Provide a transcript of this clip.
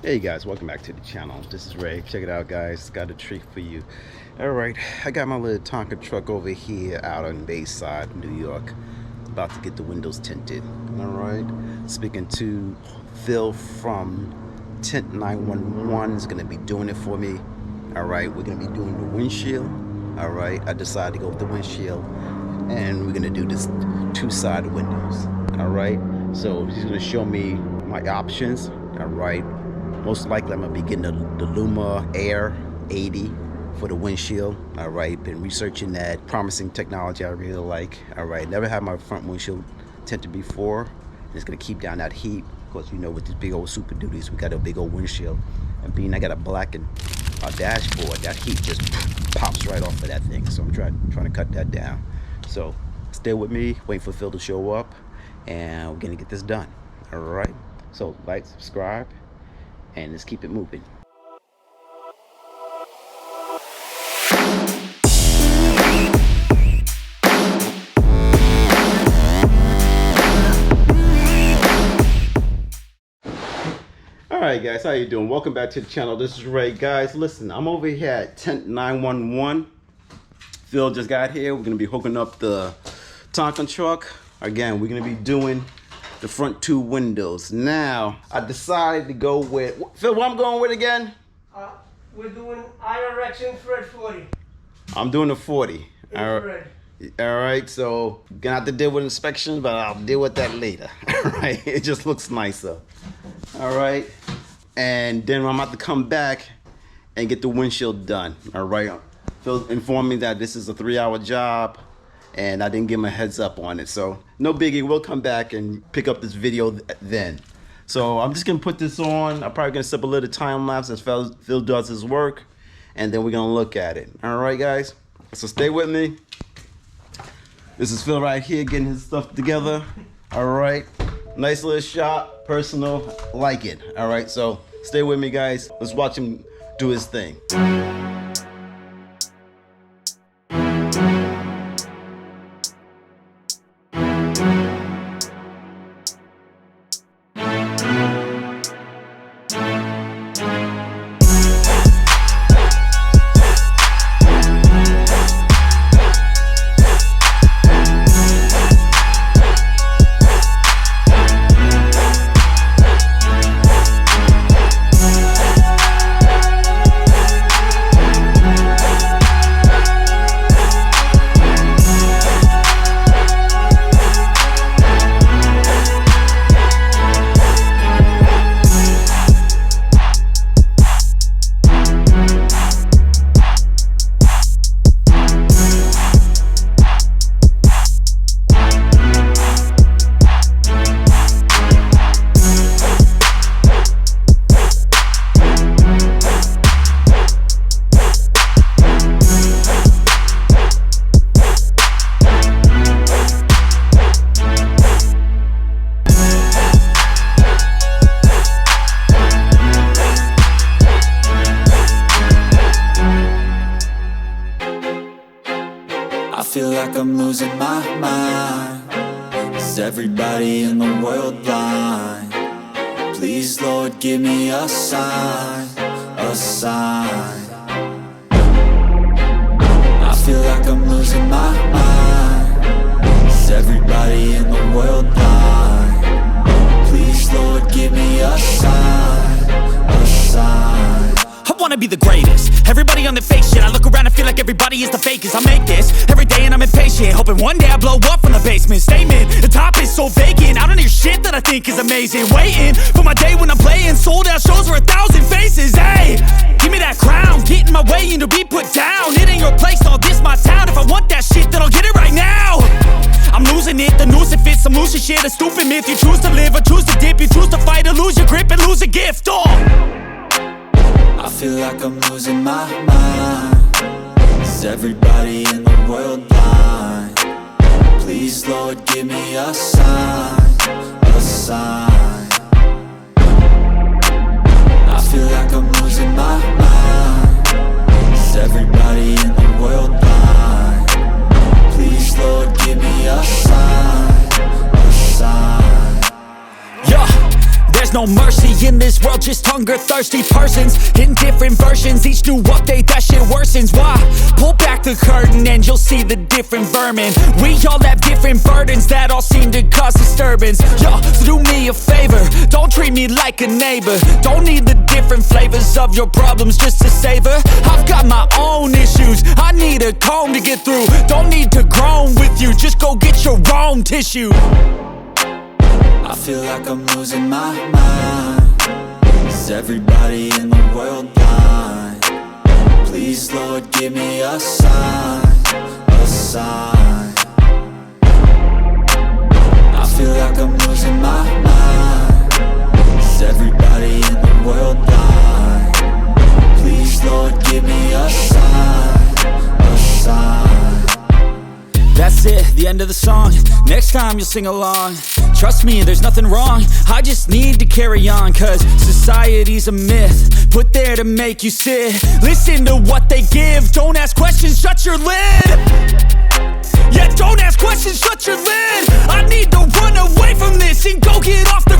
Hey guys, welcome back to the channel. This is Ray. Check it out, guys. Got a treat for you. Alright, I got my little Tonka truck over here out on Bayside, New York. About to get the windows tinted. Alright, speaking to Phil from Tint 911 is going to be doing it for me. Alright, we're going to be doing the windshield. Alright, I decided to go with the windshield, and we're going to do this two-sided windows. Alright, so he's going to show me my options. Alright, most likely I'm going to be getting the LLumar IRX for the windshield. Alright, been researching that. Promising technology I really like. Alright, never had my front windshield tinted before. It's going to keep down that heat. Of course, you know, with these big old Super Duties, we got a big old windshield. And being I got a blackened dashboard, that heat just pops right off of that thing. So I'm trying to cut that down. So stay with me, wait for Phil to show up, and we're going to get this done. Alright, so like, subscribe, and let's keep it moving. Alright guys, how you doing? Welcome back to the channel. This is Ray. Guys, listen, I'm over here at Tint 911. Phil just got here. We're going to be hooking up the Tonka truck. Again, we're going to be doing the front two windows. Now, I decided to go with... Phil, what I'm going with again? We're doing IRX infrared 40. I'm doing the 40. Infrared. Alright, so gonna have to deal with inspections, but I'll deal with that later. Alright, it just looks nicer. Alright, and then I'm about to come back and get the windshield done. Alright, Phil informed me that this is a 3-hour job, and I didn't give him a heads up on it. So no biggie, we'll come back and pick up this video then. So I'm just gonna put this on. I'm probably gonna set up a little time lapse as Phil does his work, and then we're gonna look at it. Alright guys, so stay with me. This is Phil right here getting his stuff together. Alright, nice little shot, personal, like it. Alright, so stay with me guys. Let's watch him do his thing. I feel like I'm losing my mind. Is everybody in the world blind? Please, Lord, give me a sign, a sign. I feel like I'm losing my mind. Is everybody in the world blind? Please, Lord, give me a sign, a sign. I wanna be the greatest. Everybody on the fake shit. I look around and feel like everybody is the fakest. I make this every day and I'm impatient, hoping one day I blow up from the basement. Statement, the top is so vacant. I don't hear shit that I think is amazing. Waiting for my day when I'm playing sold out shows for 1,000 faces. Hey, give me that crown, get in my way and to be put down. It ain't your place, all this my town. If I want that shit, then I'll get it right now. I'm losing it, the noose it fits, some loose shit, a stupid myth. You choose to live or choose to dip, you choose to fight or lose your grip and lose a gift. I feel like I'm losing my mind. Is everybody in the world blind? Please, Lord, give me a sign, a sign. I feel like I'm losing my mind. Is everybody in the world blind? Please, Lord, give me a sign, a sign. Yeah, there's no mercy in this world, just hunger-thirsty persons in different versions. Each new update, that shit worsens. Why? Pull back the curtain and you'll see the different vermin. We all have different burdens that all seem to cause disturbance. Yo, so do me a favor, don't treat me like a neighbor. Don't need the different flavors of your problems just to savor. I've got my own issues, I need a comb to get through. Don't need to groan with you, just go get your own tissue. I feel like I'm losing my mind. Is everybody in the world blind? Please, Lord, give me a sign, a sign. I feel like I'm losing my mind. Is everybody in the world blind? Please, Lord, give me a sign, a sign. That's it, the end of the song. Next time you'll sing along. Trust me, there's nothing wrong, I just need to carry on. Cause society's a myth, put there to make you sit. Listen to what they give, don't ask questions, shut your lid. Yeah, don't ask questions, shut your lid. I need to run away from this and go get off the